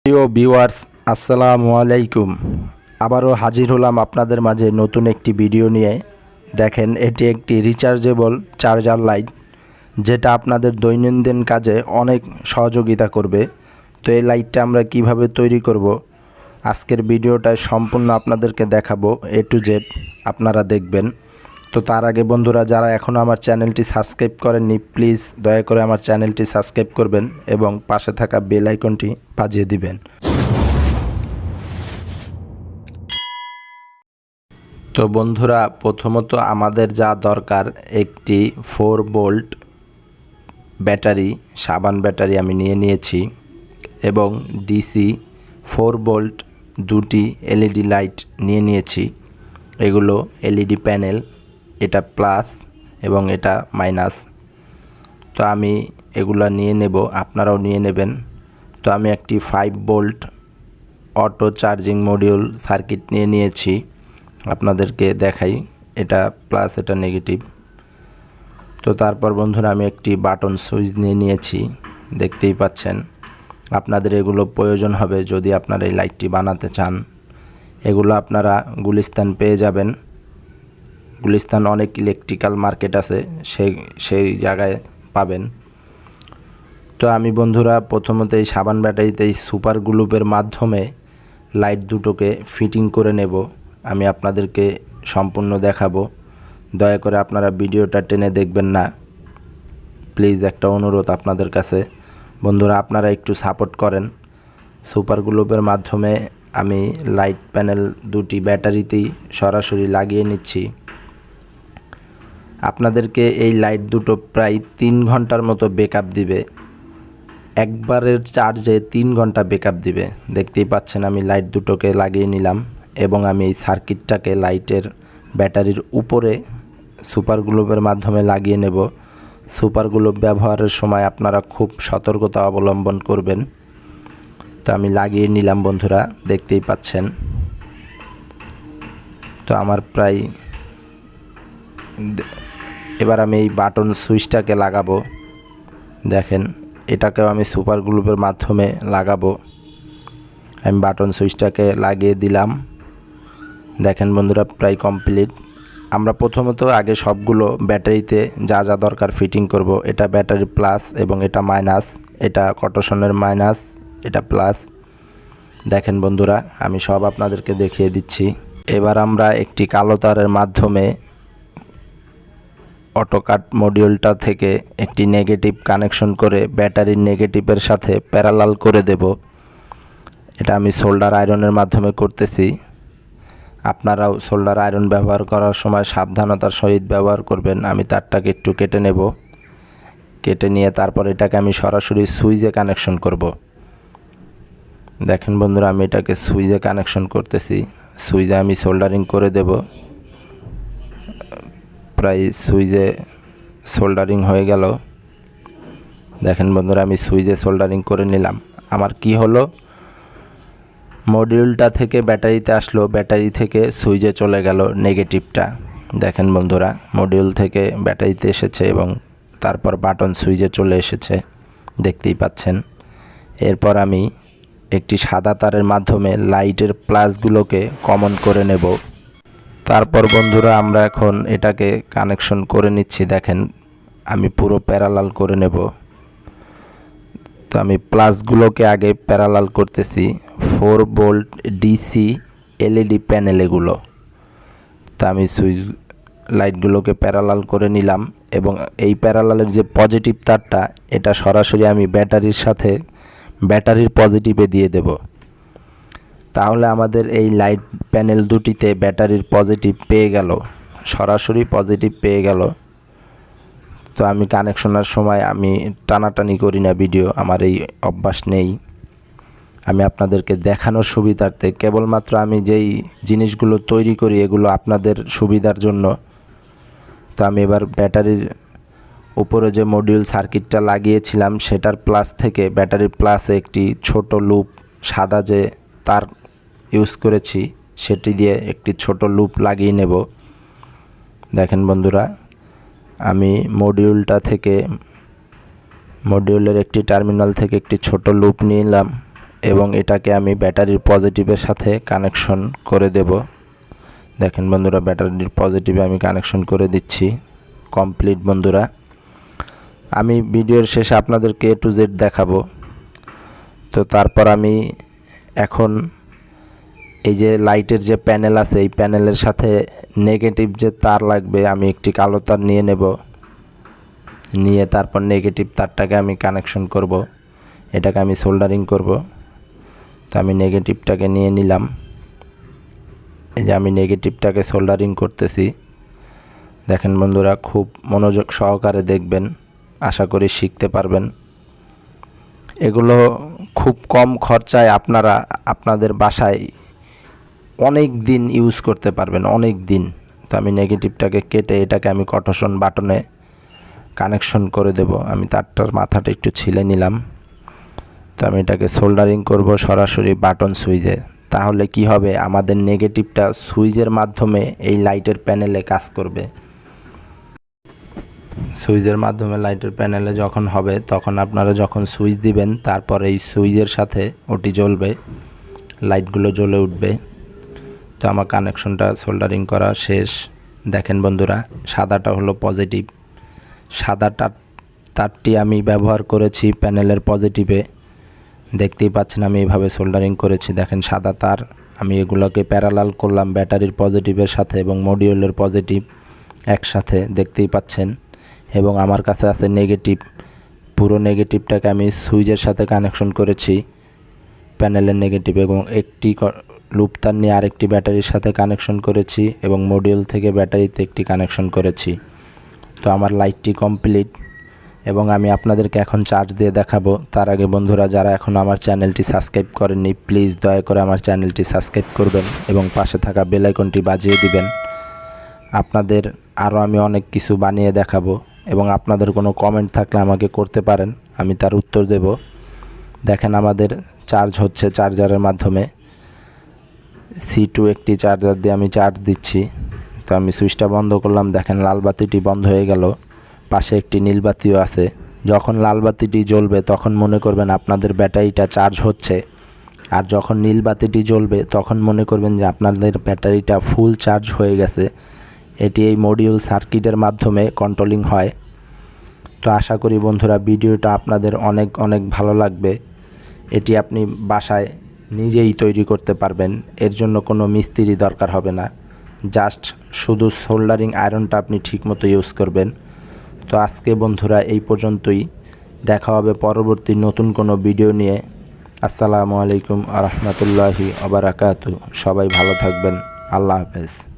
প্রিয় ভিউয়ার্স, আসসালামু আলাইকুম। আবারও হাজির হলাম আপনাদের মাঝে নতুন একটি ভিডিও নিয়ে। দেখেন, এটি একটি রিচার্জেবল চার্জার লাইট, যেটা আপনাদের দৈনন্দিন কাজে অনেক সহযোগিতা করবে। তো এই লাইটটা আমরা কিভাবে তৈরি করব, আজকের ভিডিওটায় সম্পূর্ণ আপনাদেরকে দেখাবো, এ টু জেড আপনারা দেখবেন। তো তার আগে বন্ধুরা, যারা এখনও আমার চ্যানেলটি সাবস্ক্রাইব করেননি, প্লিজ দয়া করে আমার চ্যানেলটি সাবস্ক্রাইব করবেন এবং পাশে থাকা বেল আইকনটি বাজিয়ে দিবেন। তো বন্ধুরা, প্রথমত আমাদের যা দরকার, একটি 4 ভোল্ট ব্যাটারি, সাবান ব্যাটারি আমি নিয়েছি এবং ডিসি 4 ভোল্ট দুটি এলইডি লাইট নিয়েছি। এগুলো এলইডি প্যানেল, এটা প্লাস এবং এটা মাইনাস। তো আমি এগুলা নিয়ে নেব, আপনারাও নিয়ে নেবেন। তো আমি একটি 5 volt auto charging module circuit নিয়েছি, আপনাদেরকে দেখাই। এটা প্লাস, এটা নেগেটিভ। তো তারপর বন্ধুরা, আমি একটি বাটন সুইচ নিয়েছি, দেখতেই পাচ্ছেন। আপনাদের এগুলো প্রয়োজন হবে যদি আপনারা এই লাইটটি বানাতে চান। এগুলো আপনারা গুলিস্তান পেয়ে যাবেন। গুলিস্তান অনেক ইলেকট্রিক্যাল মার্কেট আছে, সেই জায়গায় পাবেন। তো আমি বন্ধুরা প্রথমত এই সাবান ব্যাটারিতে এই সুপার গ্লুপের মাধ্যমে লাইট দুটোকে ফিটিং করে নেব। আমি আপনাদেরকে সম্পূর্ণ দেখাবো, দয়া করে আপনারা ভিডিওটা টেনে দেখবেন না। প্লিজ একটা অনুরোধ আপনাদের কাছে, বন্ধুরা আপনারা একটু সাপোর্ট করেন। সুপার গ্লুপের মাধ্যমে আমি লাইট প্যানেল দুটি ব্যাটারিতেই সরাসরি লাগিয়ে নিচ্ছি। আপনাদেরকে এই লাইট দুটো প্রায় 3 ঘন্টার মতো ব্যাকআপ দিবে। একবারের চার্জে 3 ঘন্টা ব্যাকআপ দিবে। দেখতেই পাচ্ছেন আমি লাইট দুটোকে লাগিয়ে নিলাম এবং আমি এই সার্কিটটাকে লাইটের ব্যাটারির উপরে সুপার গ্লুপের মাধ্যমে লাগিয়ে নেব। সুপার গ্লুপ ব্যবহারের সময় আপনারা খুব সতর্কতা অবলম্বন করবেন। তো আমি লাগিয়ে নিলাম বন্ধুরা, দেখতেই পাচ্ছেন। তো আমার প্রায়, এবার আমি এই বাটন সুইচটাকে লাগাবো। দেখেন, এটাকেও আমি সুপার গ্লুপের মাধ্যমে লাগাবো। আমি বাটন সুইচটাকে লাগিয়ে দিলাম। দেখেন বন্ধুরা, প্রায় কমপ্লিট। আমরা প্রথমত আগে সবগুলো ব্যাটারিতে যা যা দরকার ফিটিং করব। এটা ব্যাটারি প্লাস এবং এটা মাইনাস, এটা কটোশনের মাইনাস, এটা প্লাস। দেখেন বন্ধুরা, আমি সব আপনাদেরকে দেখিয়ে দিচ্ছি। এবার আমরা একটি কালো তারের মাধ্যমে অটোকাট মডিউলটা থেকে একটি নেগেটিভ কানেকশন করে ব্যাটারির নেগেটিভের সাথে প্যারালাল করে দেব। এটা আমি সোল্ডার আয়রনের মাধ্যমে করতেছি। আপনারাও সোল্ডার আয়রন ব্যবহার করার সময় সাবধানতার সহিত ব্যবহার করবেন। আমি তারটাকে একটু কেটে নেব, কেটে নিয়ে তারপর এটাকে আমি সরাসরি সুইচে কানেকশন করব। দেখেন বন্ধুরা, আমি এটাকে সুইচে কানেকশন করতেছি। সুইচে আমি সোল্ডারিং করে দেব। প্রায় সুইচে সোল্ডারিং হয়ে গেল। দেখেন বন্ধুরা, আমি সুইচে সোল্ডারিং করে নিলাম। আমার কি হলো, মডিউলটা থেকে ব্যাটারিতে আসলো, ব্যাটারি থেকে সুইচে চলে গেল নেগেটিভটা। দেখেন বন্ধুরা, মডিউল থেকে ব্যাটারিতে এসেছে এবং তারপর বাটন সুইচে চলে এসেছে, দেখতেই পাচ্ছেন। এরপর আমি একটি সাদা তারের মাধ্যমে লাইটের প্লাসগুলোকে কমন করে নেব। তারপর বন্ধুরা, আমরা এখন এটাকে কানেকশন করে নিচ্ছি। দেখেন, আমি পুরো প্যারালাল করে নেব। তো আমি প্লাসগুলোকে আগে প্যারালাল করতেছি। 4 ভোল্ট ডিসি এলইডি প্যানেল এগুলো। তো আমি সুইচ লাইটগুলোকে প্যারালাল করে নিলাম এবং এই প্যারালালের যে পজিটিভ তারটা, এটা সরাসরি আমি ব্যাটারির সাথে ব্যাটারির পজিটিভে দিয়ে দেব। তাহলে আমাদের এই লাইট প্যানেল দুটিতে ব্যাটারির পজিটিভ পেয়ে গেল, সরাসরি পজিটিভ পেয়ে গেল। তো আমি কানেকশনের সময় আমি টানাটানি করি না ভিডিও, আমার এই অভ্যাস নেই। আমি আপনাদেরকে দেখানোর সুবিধার্থে কেবলমাত্র আমি যেই জিনিসগুলো তৈরি করি এগুলো আপনাদের সুবিধার জন্য। তো আমি এবার ব্যাটারির উপরে যে মডিউল সার্কিটটা লাগিয়েছিলাম সেটার প্লাস থেকে ব্যাটারির প্লাসে একটি ছোট লুপ, সাদা যে তার ইউজ করেছি সেটি দিয়ে একটি ছোট লুপ লাগিয়ে নেব। দেখেন বন্ধুরা, আমি মডিউলটা থেকে মডিউলের একটি টার্মিনাল থেকে একটি ছোট লুপ নিলাম এবং এটাকে আমি ব্যাটারির পজিটিভের সাথে কানেকশন করে দেব। দেখেন বন্ধুরা, ব্যাটারির পজিটিভে আমি কানেকশন করে দিচ্ছি। কমপ্লিট বন্ধুরা। আমি ভিডিওর শেষে আপনাদেরকে A to Z দেখাবো। তো তারপর আমি এখন এই যে লাইটের যে প্যানেল আছে, এই প্যানেলের সাথে নেগেটিভ যে তার লাগবে, আমি একটি কালো তার নিয়ে নেব। নিয়ে তারপর নেগেটিভ তারটাকে আমি কানেকশন করব। এটাকে আমি সোল্ডারিং করব। তো আমি নেগেটিভটাকে নিয়ে নিলাম। এই যে আমি নেগেটিভটাকে সোল্ডারিং করতেছি। দেখেন বন্ধুরা, খুব মনোযোগ সহকারে দেখবেন, আশা করি শিখতে পারবেন। এগুলো খুব কম খরচায় আপনারা আপনাদের বাসায় অনেক দিন ইউজ করতে পারবেন, অনেক দিন। তো আমি নেগেটিভটাকে কেটে এটাকে আমি কটন বাটনে কানেকশন করে দেব। আমি তারটার মাথাটা একটু ছিলে নিলাম। তো আমি এটাকে সোল্ডারিং করব সরাসরি বাটন সুইচে। তাহলে কি হবে, আমাদের নেগেটিভটা সুইচের মাধ্যমে এই লাইটের প্যানেলে কাজ করবে। সুইচের মাধ্যমে লাইটের প্যানেলে যখন হবে, তখন আপনারা যখন সুইচ দিবেন, তারপর এই সুইচের সাথে ওটি জ্বলবে, লাইটগুলো জ্বলে উঠবে। তো আমার কানেকশনটা সোল্ডারিং করা শেষ। দেখেন বন্ধুরা, সাদাটা হলো পজিটিভ। সাদা তারটি আমি ব্যবহার করেছি প্যানেলের পজিটিভে। দেখতেই পাচ্ছেন আমি এইভাবে সোল্ডারিং করেছি। দেখেন সাদা তার, আমি এগুলোকে প্যারালাল করলাম ব্যাটারির পজিটিভের সাথে এবং মডিউলের পজিটিভ একসাথে, দেখতেই পাচ্ছেন। এবং আমার কাছে আছে নেগেটিভ। পুরো নেগেটিভটাকে আমি সুইচের সাথে কানেকশন করেছি, প্যানেলের নেগেটিভ, এবং একটি লুপ তার নিয়ে আরেকটি ব্যাটারির সাথে কানেকশন করেছি এবং মডিউল থেকে ব্যাটারিতে একটি কানেকশন করেছি। তো আমার লাইটটি কমপ্লিট এবং আমি আপনাদেরকে এখন চার্জ দিয়ে দেখাবো। তার আগে বন্ধুরা, যারা এখন আমার চ্যানেলটি সাবস্ক্রাইব করেননি, প্লিজ দয়া করে আমার চ্যানেলটি সাবস্ক্রাইব করবেন এবং পাশে থাকা বেল আইকনটি বাজিয়ে দিবেন। আপনাদের আরও আমি অনেক কিছু বানিয়ে দেখাবো এবং আপনাদের কোনো কমেন্ট থাকলে আমাকে করতে পারেন, আমি তার উত্তর দেব। দেখেন আমাদের চার্জ হচ্ছে চার্জারের মাধ্যমে। C2 একটি চার্জার দিয়ে আমি চার্জ দিচ্ছি। তো আমি সুইচটা বন্ধ করলাম। দেখেন লাল বাতিটি বন্ধ হয়ে গেল। পাশে একটি নীল বাতিও আছে। যখন লাল বাতিটি জ্বলবে তখন মনে করবেন আপনাদের ব্যাটারিটা চার্জ হচ্ছে, আর যখন নীল বাতিটি জ্বলবে তখন মনে করবেন যে আপনাদের ব্যাটারিটা ফুল চার্জ হয়ে গেছে। এটি এই মডিউল সার্কিটের মাধ্যমে কন্ট্রোলিং হয়। তো আশা করি বন্ধুরা ভিডিওটা আপনাদের অনেক অনেক ভালো লাগবে। এটি আপনি বাসায় নিজেই তৈরি করতে পারবেন। এর জন্য কোনো মিস্ত্রি দরকার হবে না, জাস্ট শুধু সোল্ডারিং আয়রনটা আপনি ঠিকমতো ইউজ করবেন। তো আজকে বন্ধুরা এই পর্যন্তই। দেখা হবে পরবর্তী নতুন কোনো ভিডিও নিয়ে। আসসালামু আলাইকুম ওয়া রাহমাতুল্লাহি ওয়া বারাকাতুহু। সবাই ভালো থাকবেন। আল্লাহ হাফেজ।